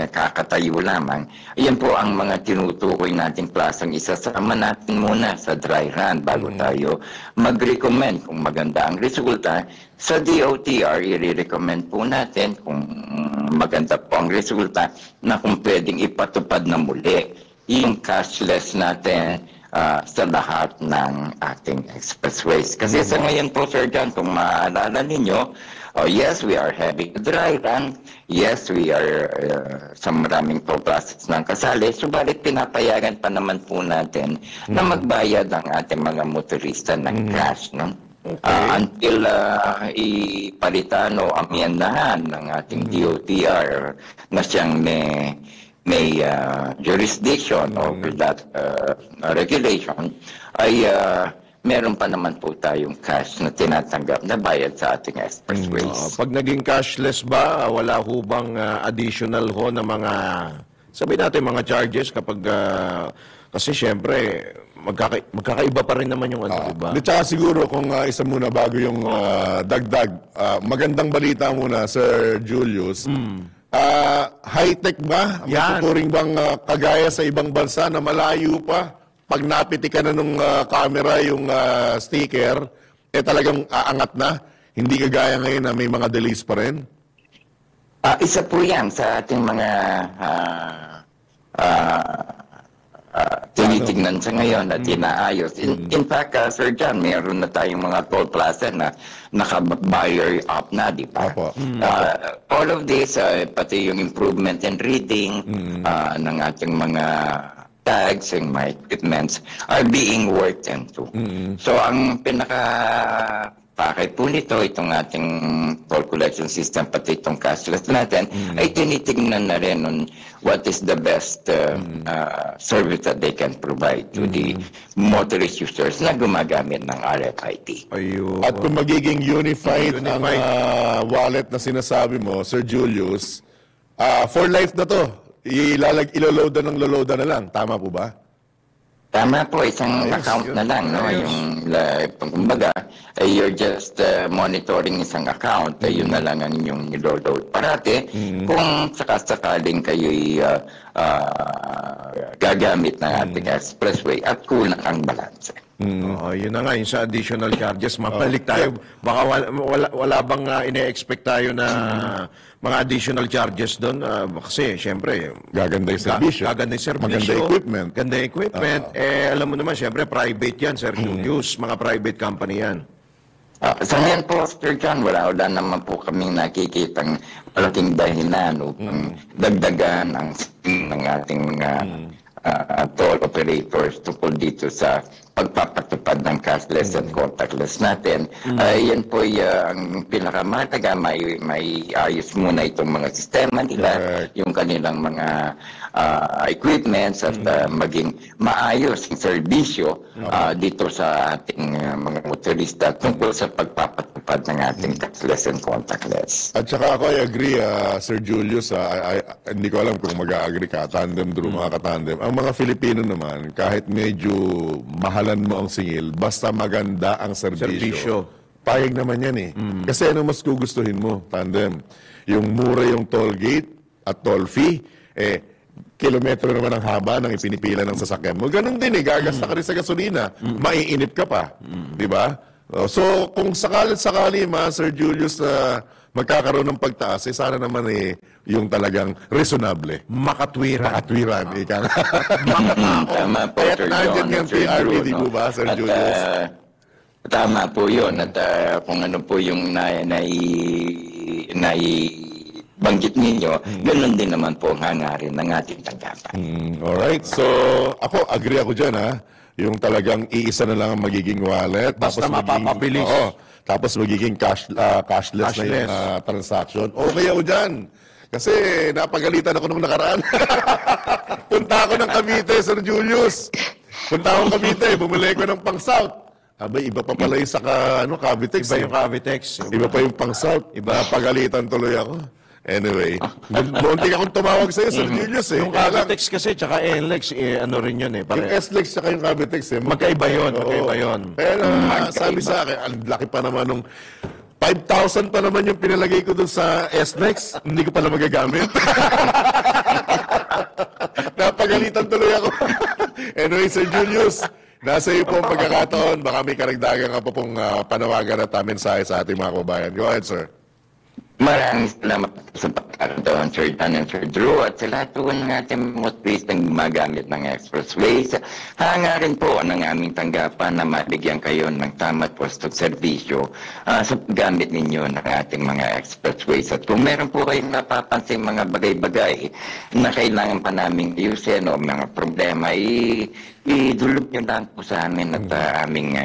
Speaker 6: kakatayo lamang. Yan po ang mga tinutukoy nating plasang isasama natin muna sa dry run bago tayo mag-recommend kung maganda ang resulta. Sa DOTR, i-recommend po natin kung maganda po ang resulta na kung pwedeng ipatupad na muli yung cashless natin sa lahat ng ating expressways. Kasi sa ngayon po, Sir John, kung maalala ninyo, yes, we are having a dry run. Yes, we are sa maraming toll plazas ng kasali. Subalit pinapayagan pa naman po natin na magbayad ang ating mga motorista ng cash. No? Until ipalitan o amyendahan ng ating DOTR na siyang may jurisdiction over that regulation, ay meron pa naman po tayong cash na tinatanggap na bayad sa ating expressways.
Speaker 3: Pag naging cashless ba, wala ho bang additional ho na mga, sabihin natin mga charges kapag, kasi syempre, magkakaiba pa rin naman yung ano, diba?
Speaker 2: Di tsaka siguro kung isa muna bago yung dagdag, magandang balita muna, Sir Julius. High-tech ba?
Speaker 3: Yan.
Speaker 2: Matuturing bang kagaya sa ibang bansa na malayo pa? Pag napiti ka na nung camera, yung sticker, talagang aangat na? Hindi kagaya ngayon na may mga delays pa rin?
Speaker 6: Isa po yan sa ating mga tinitignan sa ngayon at inaayos. In fact, Sir John, mayroon na tayong mga toll plaza na naka-buyer up na, di ba? All of this, pati yung improvement in reading ng ating mga tags and my equipments are being worked into. So, ang pakay po nito, itong ating toll collection system, pati itong cashless natin, ay tinitignan na rin on what is the best service that they can provide to the motorist users na gumagamit ng RFID.
Speaker 3: Ayun.
Speaker 2: At kung magiging unified ang wallet na sinasabi mo, Sir Julius, for life na to, iloloadan ng loloadan na lang. Tama po ba?
Speaker 6: Tama po, isang account na lang, no? Yung, kumbaga, you're just monitoring isang account, yun na lang ang inyong niloload. Parati, kung sakasakaling kayo'y gagamit ng ating expressway at kulang ang balance.
Speaker 3: Yun na nga, yung sa additional charges, mabalik tayo. Baka wala bang ine-expect tayo na mga additional charges doon? Kasi, syempre,
Speaker 2: Gaganda yung serbisyo.
Speaker 3: Gaganda yung serbisyo.
Speaker 2: Maganda yung equipment.
Speaker 3: Ganda yung equipment. Alam mo naman, syempre, private yan, Sir Julius. Mga private company yan.
Speaker 6: Sa ngayon po, Sir John, wala naman po kaming nakikitang malaking dahilan upang dagdagan ang ng ating mga toll operators tungkol dito sa pagpapatupad ng cashless and contactless natin. Yan po ang pinakamataga, may ayos muna itong mga sistema nila, yung kanilang mga equipments at maging maayos ang serbisyo dito sa ating mga motorista tungkol sa pagpapatupad ng ating cashless and contactless.
Speaker 2: At saka ako, I agree, Sir Julius, hindi ko alam kung mag-a-agree ka, tandem, Drew, mga katandem. Ang mga Filipino naman, kahit medyo mahalan mo ang singil, basta maganda ang serbisyo. Payag naman yan eh. Kasi ano mas gugustuhin mo, tandem? Yung mura yung toll gate at toll fee, kilometro naman ang haba ng ipinipila ng sasakyan mo. Ganun din eh, gagasta ka rin sa gasolina, maiinip ka pa. Di ba? So, kung sakali, Sir Julius, magkakaroon ng pagtaas, sana naman yung talagang reasonable.
Speaker 3: Makatwiran.
Speaker 2: Ika nga.
Speaker 6: Tama po,
Speaker 2: Kaya
Speaker 6: Sir
Speaker 2: nandiyan
Speaker 6: John,
Speaker 2: yung
Speaker 6: Sir
Speaker 2: PRPD
Speaker 6: Drew,
Speaker 2: po ba, Sir Julius?
Speaker 6: Tama po yun. At kung ano po yung banggit ninyo, ganoon din naman po ang hangarin ng ating tanggapan.
Speaker 2: Alright, so ako, agree ako dyan ha. Yung talagang iisa na lang ang magiging wallet.
Speaker 3: Basta mapapabilis.
Speaker 2: Tapos magiging cashless na yung transaction. Okay ako dyan. Kasi napagalitan ako nung nakaraan. Punta ako ng Cavite, Sir Julius. Punta ako ng Cavite, bumili ko ng pang-south. Abay, iba pa pala yung sa Cavitex.
Speaker 3: Iba yung Cavitex.
Speaker 2: Iba pa yung pang-south. Napagalitan tuloy ako. Anyway, muntik akong tumawag sa'yo, Sir Julius eh.
Speaker 3: Yung Cavitex kasi, tsaka NLEX, ano rin yun eh.
Speaker 2: Yung SLEX tsaka yung Cavitex eh.
Speaker 3: Magkaiba yun, magkaiba yun.
Speaker 2: Kaya lang, sabi sa akin, ang laki pa naman nung 5,000 pa naman yung pinalagay ko dun sa SLEX. Hindi ko pala magagamit. Napagalitan tuloy ako. Anyway, Sir Julius, nasa iyo po ang pagkakataon. Baka may karagdagan ka pa pong panawagan at mensahe sa ating mga kababayan. Go ahead, sir.
Speaker 6: Maraming salamat sa Ricardo, Sir Dan, and Sir Drew, at sa lahat po ng ating motorist na gumagamit ng expressways. Hangarin po ng aming tanggapan na mabigyan kayo ng tama at pwestong serbisyo sa paggamit ninyo ng ating mga expressways. At kung meron po kayong napapansin mga bagay-bagay na kailangan pa namin ayusin o mga problema, idulog nyo lang po sa amin at aming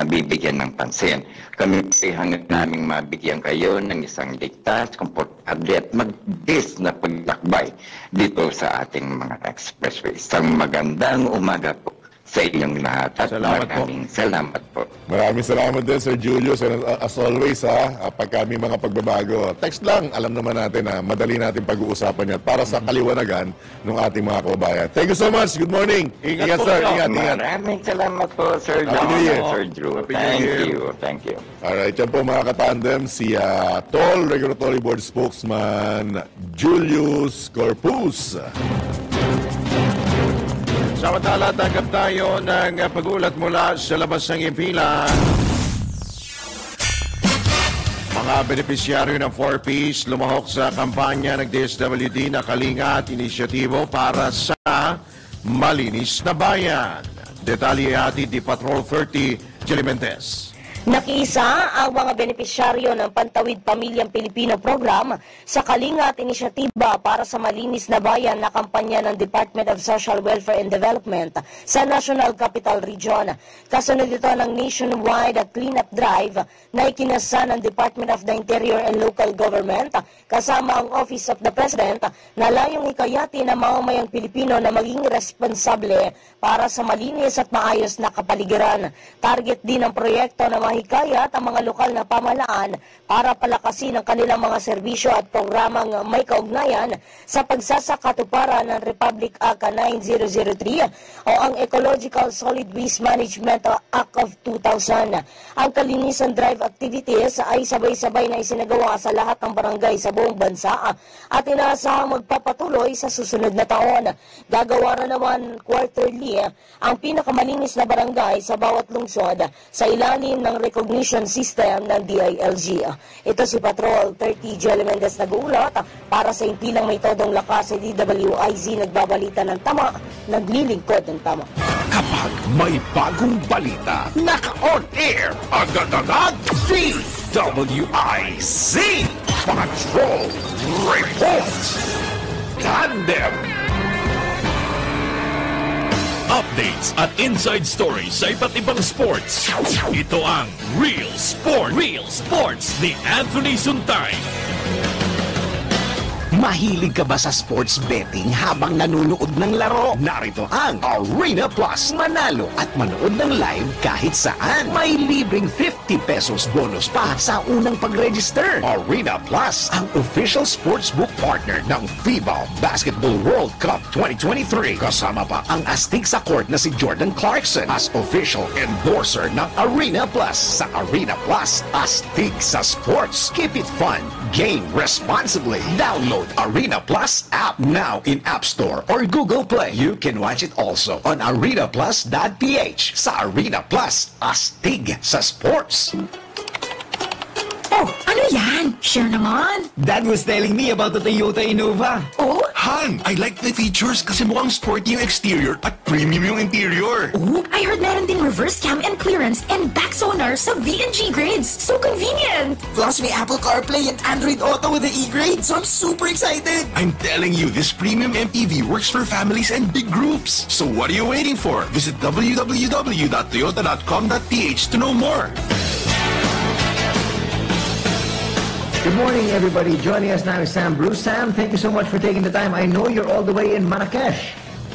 Speaker 6: bibigyan ng pansin. Kami hanggang naming mabigyan kayo ng isang ligtas, komportable at mag-bis na paglakbay dito sa ating mga expressways. Isang magandang umaga po sa inyong lahat at maraming salamat po.
Speaker 2: Maraming salamat din, Sir Julius. And as always, pag kami mga pagbabago, text lang. Alam naman natin na madali natin pag-uusapan yan para sa kaliwanagan ng ating mga kababayan. Thank you so much. Good morning.
Speaker 3: Ingat po,
Speaker 2: sir.
Speaker 3: Doc.
Speaker 2: Ingat.
Speaker 6: Maraming salamat po, Sir
Speaker 2: Happy
Speaker 6: Don
Speaker 2: New Year.
Speaker 6: and Sir Drew.
Speaker 3: Happy New Year.
Speaker 6: Thank you.
Speaker 2: Alright, yan po mga katandem, si Toll Regulatory Board Spokesman Julius Corpus.
Speaker 3: Samantala, tanggap tayo ng pag-ulat mula sa labas ng impilan. Mga benepisyaryo ng 4Ps lumahok sa kampanya ng DSWD na Kalinga at inisyatibo para sa malinis na bayan. Detalye hatid ni Patrol 30, Jelimentes.
Speaker 7: Nakiisa ang mga benepisyaryo ng Pantawid Pamilyang Pilipino Program sa Kalinga at inisyatiba para sa malinis na bayan na kampanya ng Department of Social Welfare and Development sa National Capital Region. Kasunod ito ng nationwide cleanup drive na ikinasa ng Department of the Interior and Local Government kasama ang Office of the President na layong hikayati ng mamamayang Pilipino na maging responsable para sa malinis at maayos na kapaligiran. Target din ng proyekto na mahikayat ang mga lokal na pamahalaan para palakasin ang kanilang mga serbisyo at programang may kaugnayan sa pagsasakatuparan ng Republic Act 9003 o ang Ecological Solid Waste Management Act of 2000. Ang kalinisan drive activities ay sabay-sabay na isinagawa sa lahat ng barangay sa buong bansa at inaasahang magpapatuloy sa susunod na taon. Gagawa na naman quarterly ang pinakamalinis na barangay sa bawat lungsod sa ilalim ng recognition system ng DILG. Ito si Patrol 30 Joel Mendez nag-uulat para sa impilang may todong lakas sa DWIZ nagbabalita ng tama, naglilingkod ng tama.
Speaker 1: Kapag may bagong balita, naka-on air, agad-agad, DWIZ Patrol Report Tandem. Updates at inside stories sa iba't ibang sports. Ito ang Real Sports ni Anthony Suntay. Mahilig ka ba sa sports betting habang nanonood ng laro? Narito ang Arena Plus. Manalo at manood ng live kahit saan. May libreng 50 pesos bonus pa sa unang pag-register. Arena Plus, ang official sportsbook partner ng FIBA Basketball World Cup 2023. Kasama pa ang astig sa court na si Jordan Clarkson as official endorser ng Arena Plus. Sa Arena Plus, astig sa sports. Keep it fun. Game responsibly. Download Arena Plus app now in App Store or Google Play. You can watch it also on arenaplus.ph. Sa Arena Plus, astig sa sports.
Speaker 8: Oh, ano yan? Share naman.
Speaker 9: Dad was telling me about the Toyota Innova.
Speaker 8: Oh?
Speaker 1: Han, I like the features kasi mukhang sporty yung exterior at premium yung interior.
Speaker 8: Oh, I heard meron din reverse cam and clearance and back sonar sa V&G grades. So convenient.
Speaker 9: Plus may Apple CarPlay and Android Auto with the E-grade, so I'm super excited.
Speaker 1: I'm telling you, this premium MPV works for families and big groups. So what are you waiting for? Visit www.toyota.com.ph to know more.
Speaker 9: Good morning, everybody. Joining us now is Sam Bruce. Sam, thank you so much for taking the time. I know you're all the way in Marrakesh.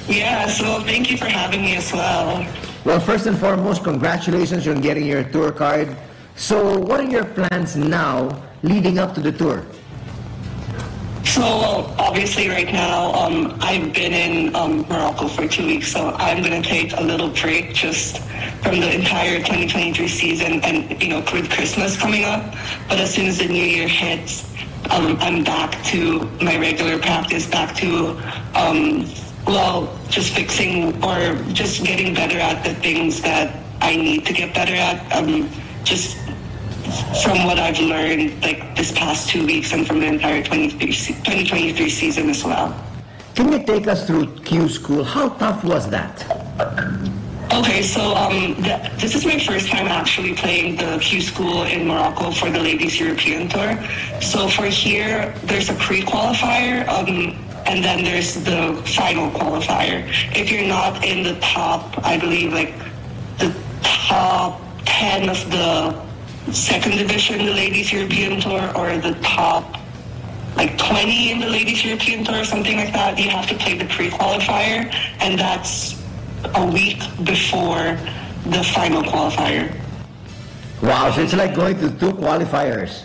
Speaker 10: Yes, well, thank you for having me as well.
Speaker 9: Well, first and foremost, congratulations on getting your tour card. So, what are your plans now leading up to the tour?
Speaker 10: So, obviously right now, I've been in Morocco for 2 weeks, so I'm going to take a little break just from the entire 2023 season and, with Christmas coming up. But as soon as the new year hits, I'm back to my regular practice, back to, just fixing or just getting better at the things that I need to get better at. Just from what I've learned like this past 2 weeks and from the entire 2023 season as well.
Speaker 9: Can you take us through Q School? How tough was that?
Speaker 10: Okay, so this is my first time actually playing the Q School in Morocco for the Ladies European Tour. So for here, there's a pre-qualifier, and then there's the final qualifier. If you're not in the top, I believe, like the top 10 of the second division in the Ladies European Tour, or the top like 20 in the Ladies European Tour or something like that, you have to play the pre-qualifier, and that's a week before the final qualifier.
Speaker 9: Wow, so it's like going to 2 qualifiers.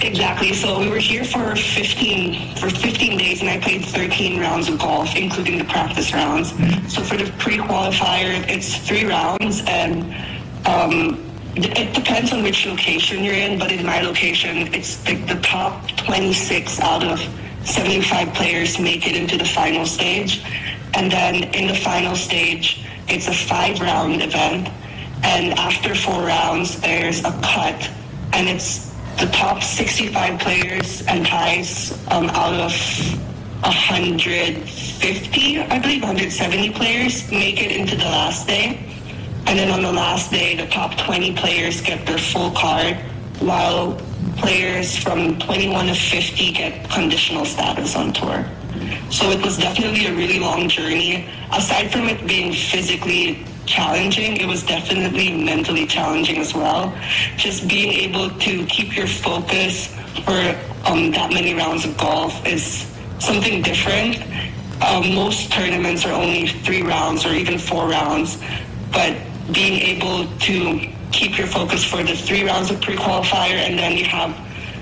Speaker 10: Exactly. So we were here for 15 days, and I played 13 rounds of golf, including the practice rounds. So for the pre-qualifier, it's 3 rounds, and it depends on which location you're in, but in my location, it's like the top 26 out of 75 players make it into the final stage. And then in the final stage, it's a 5-round event. And after 4 rounds, there's a cut. And it's the top 65 players and ties out of 150, I believe, 170 players make it into the last day. And then on the last day, the top 20 players get their full card, while players from 21 to 50 get conditional status on tour. So it was definitely a really long journey. Aside from it being physically challenging, it was definitely mentally challenging as well. Just being able to keep your focus for that many rounds of golf is something different. Most tournaments are only 3 rounds or even 4 rounds, but being able to keep your focus for the 3 rounds of pre-qualifier, and then you have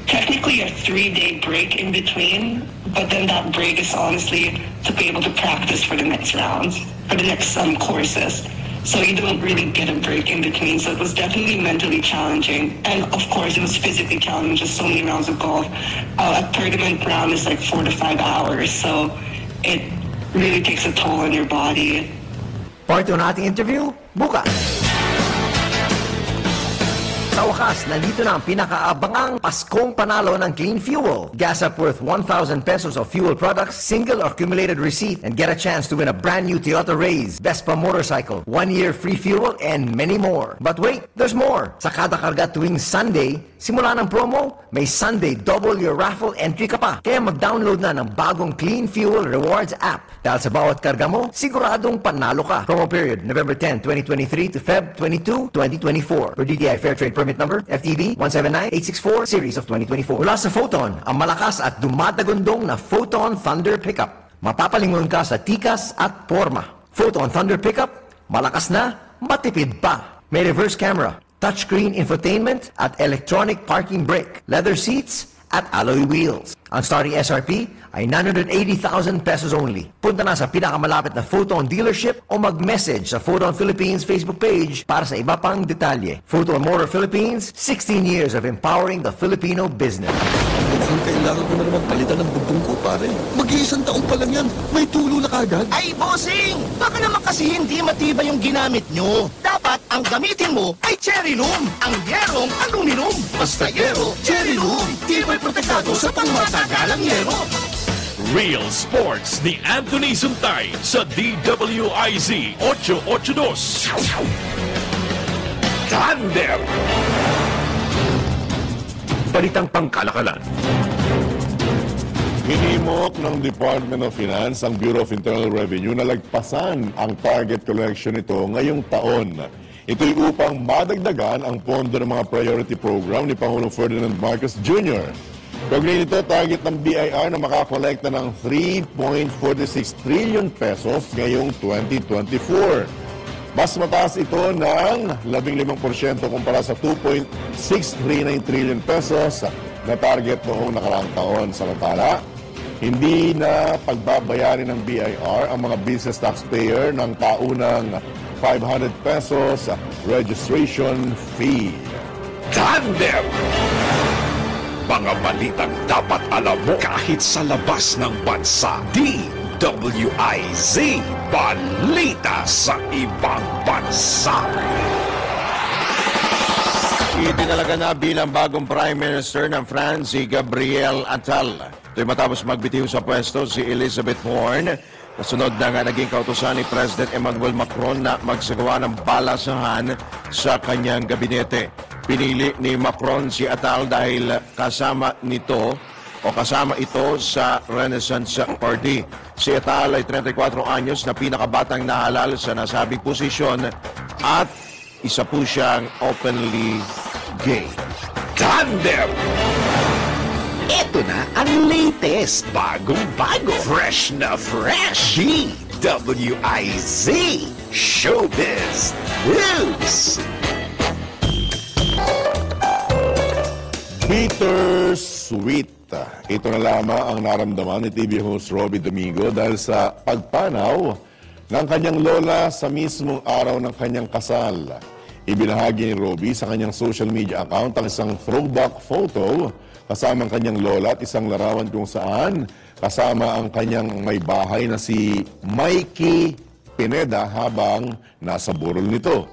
Speaker 10: technically a 3-day break in between, but then that break is honestly to be able to practice for the next rounds, for the next courses. So you don't really get a break in between. So it was definitely mentally challenging. And of course, it was physically challenging, just so many rounds of golf. A tournament round is like 4 to 5 hours. So it really takes a toll on your body.
Speaker 9: Part 2 ng ating interview, bukas. Sa wakas, nandito na ang pinakaabangang Paskong panalo ng Clean Fuel. Gas up worth 1,000 pesos of fuel products, single or accumulated receipt, and get a chance to win a brand new Toyota Raze, Vespa motorcycle, 1-year free fuel, and many more. But wait, there's more! Sa kada karga tuwing Sunday, simula ng promo, may Sunday double your raffle entry ka pa. Kaya mag-download na ng bagong Clean Fuel Rewards app. Dahil sa bawat karga mo, siguradong panalo ka. Promo period, November 10, 2023 to Feb 22, 2024. For DTI Fair Trade Permit Number, FTB 179864, Series of 2024. Mula sa Photon, ang malakas at dumadagundong na Photon Thunder Pickup. Mapapalingon ka sa tikas at porma. Photon Thunder Pickup, malakas na, matipid pa. May reverse camera, touchscreen infotainment at electronic parking brake, leather seats at alloy wheels. Ang starting SRP ay 980,000 pesos only. Punta na sa pinakamalapit na Photon dealership o mag-message sa Photon Philippines Facebook page para sa iba pang detalye. Photon Motor Philippines, 16 years of empowering the Filipino business.
Speaker 11: Mukhang kailangan ko na naman palitan ng bubong ko, pare. Mag-iisang taon pa lang yan. May tulo na kagad.
Speaker 12: Ay, bossing! Baka naman kasi hindi matibay yung ginamit nyo. Dapat ang gamitin mo ay Cherry Loom, ang yerong aluminum. Basta yero, Cherry Loom. Tibay protektado sa pangmatagalang yero.
Speaker 1: Real Sports ni Anthony Suntay sa DWIZ 882. Tandem!
Speaker 3: Balitang pangkalakalan.
Speaker 2: Hinimok ng Department of Finance ang Bureau of Internal Revenue na lagpasan ang target collection nito ngayong taon. Ito'y upang madagdagan ang pondo ng mga priority program ni Pangulong Ferdinand Marcos Jr. Kaugnay nito, target ng BIR na makakolekta ng 3.46 trillion pesos ngayong 2024. Mas mataas ito ng 15% kumpara sa 2.639 trillion pesos na target noong nakaraang taon. Samantala, hindi na pagbabayarin ng BIR ang mga business taxpayer ng kaunang 500 pesos registration fee.
Speaker 1: Tandem! Mga balitang dapat alam mo kahit sa labas ng bansa. DWIZ, balita sa ibang bansa.
Speaker 3: Itinalaga na bilang bagong Prime Minister ng France si Gabriel Attal. Ito'y matapos magbitiw sa pwesto si Elizabeth Warren. Kasunod na nga naging kautusan ni President Emmanuel Macron na magsagawa ng balasahan sa kanyang gabinete. Pinili ni Macron si Attal dahil kasama ito sa Renaissance Party. Si Attal ay 34 anyos na pinakabatang nahalal sa nasabing posisyon at isa po siyang openly gay.
Speaker 1: Tandem! Ito na ang latest, bagong-bago, fresh na fresh, DWIZ Showbiz News.
Speaker 2: Bittersweet. Ito na lamang ang naramdaman ni TV host Robbie Domingo dahil sa pagpanaw ng kanyang lola sa mismong araw ng kanyang kasal. Ibinahagi ni Robbie sa kanyang social media account ang isang throwback photo kasama ang kanyang lola at isang larawan kung saan kasama ang kanyang may bahay na si Mikey Pineda habang nasa burol nito.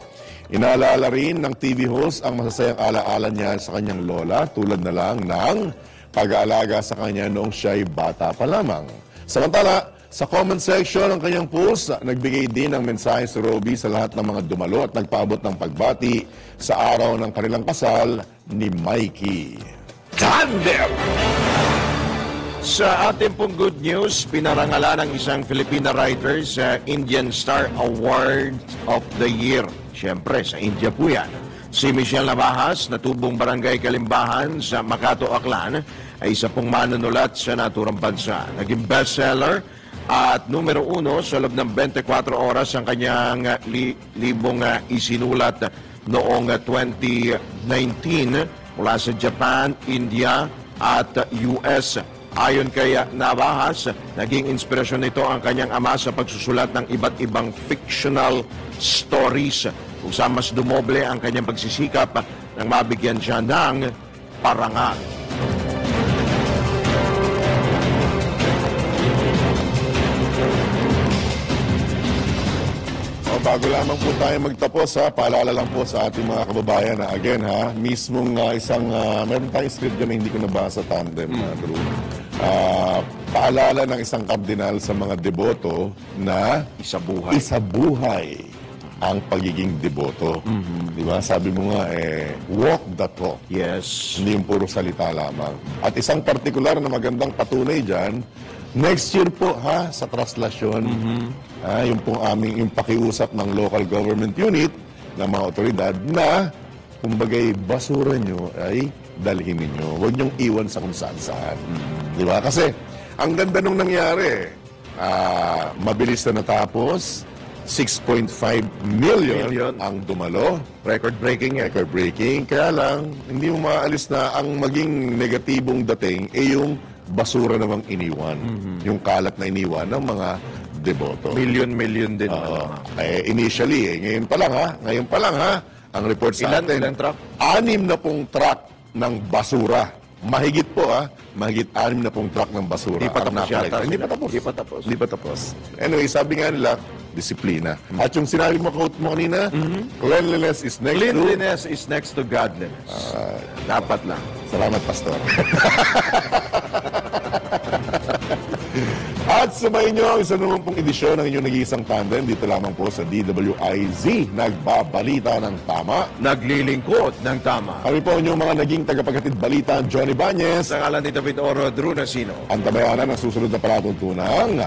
Speaker 2: Inaalala rin ng TV host ang masasayang alaala niya sa kanyang lola tulad na lang ng pag-aalaga sa kanya noong siya'y bata pa lamang. Samantala, sa comment section ng kanyang post, nagbigay din ng mensahe si Robbie sa lahat ng mga dumalo at nagpaabot ng pagbati sa araw ng kanilang kasal ni Mikey.
Speaker 1: Tandem!
Speaker 3: Sa ating pong good news, pinarangalan ng isang Filipina writer sa Indian Star Award of the Year. Siyempre, sa India po yan. Si Michelle Navahas, natubong barangay Kalimbahan sa Makato, Aklan, ay isa pong manunulat sa naturang bansa. Naging bestseller at numero 1 sa loob ng 24 oras ang kanyang libong isinulat noong 2019 mula sa Japan, India at US. Ayon kay Navahas, naging inspirasyon nito ang kanyang ama sa pagsusulat ng iba't ibang fictional stories kung saan mas dumoble ang kanyang pagsisikap nang mabigyan siya ng parangal.
Speaker 2: Bago lamang po tayo magtapos, paalala lang po sa ating mga kababayan na again mismong meron tayong script dyan na hindi ko nabasa, Tandem, Drew. Paalala ng isang kardinal sa mga deboto na isabuhay ang pagiging deboto. Di ba? Sabi mo nga, walk the talk.
Speaker 3: Yes.
Speaker 2: Hindi yung puro salita lamang. At isang partikular na magandang patunay dyan, next year po sa traslasyon, yung pong aming yung pakiusap ng local government unit ng mga otoridad na kumbagay basura nyo ay dalhin ninyo. Huwag nyong iwan sa kung saan-saan. Di ba? Kasi ang ganda nung nangyari, mabilis na natapos, 6.5 million ang dumalo.
Speaker 3: Record-breaking.
Speaker 2: Record-breaking. Kaya lang, hindi mo maalis na ang maging negatibong dating yung basura namang iniwan. Yung kalat na iniwan ng mga deboto.
Speaker 3: Million din.
Speaker 2: Initially, ngayon pa lang ang report sa atin.
Speaker 3: Ilan truck?
Speaker 2: 6 na pong truck ng basura. Mahigit po mahigit 6 na pong truck ng basura.
Speaker 3: Hindi pa tapos yata.
Speaker 2: Hindi pa tapos. Anyway, sabi nga nila, disiplina. At yung sinabi mo, quote mo kanina, cleanliness is next to
Speaker 3: godliness. Dapat lang.
Speaker 2: Salamat, Pastor. At sumayin nyo ang isa naman pong edisyon ng inyong nag-iisang tandem dito lamang po sa DWIZ. Nagbabalita ng tama.
Speaker 3: Naglilingkod ng tama.
Speaker 2: Kami po inyong mga naging tagapaghatid balita, Johnny Banyes.
Speaker 3: Sa ngalan ni David Oro, Drew Nasino.
Speaker 2: Ang tabayanan ng susunod na palatuntunang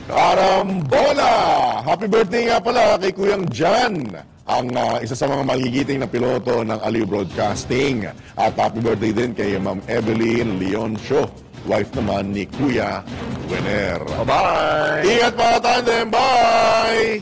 Speaker 2: Karambola! Happy birthday nga pala kay Kuyang Jan, ang isa sa mga magigiting na piloto ng Aliw Broadcasting. At happy birthday din kay Ma'am Evelyn Leoncio, wife naman ni Kuya Wenner.
Speaker 3: Bye-bye!
Speaker 2: Ingat mga tandem! Bye!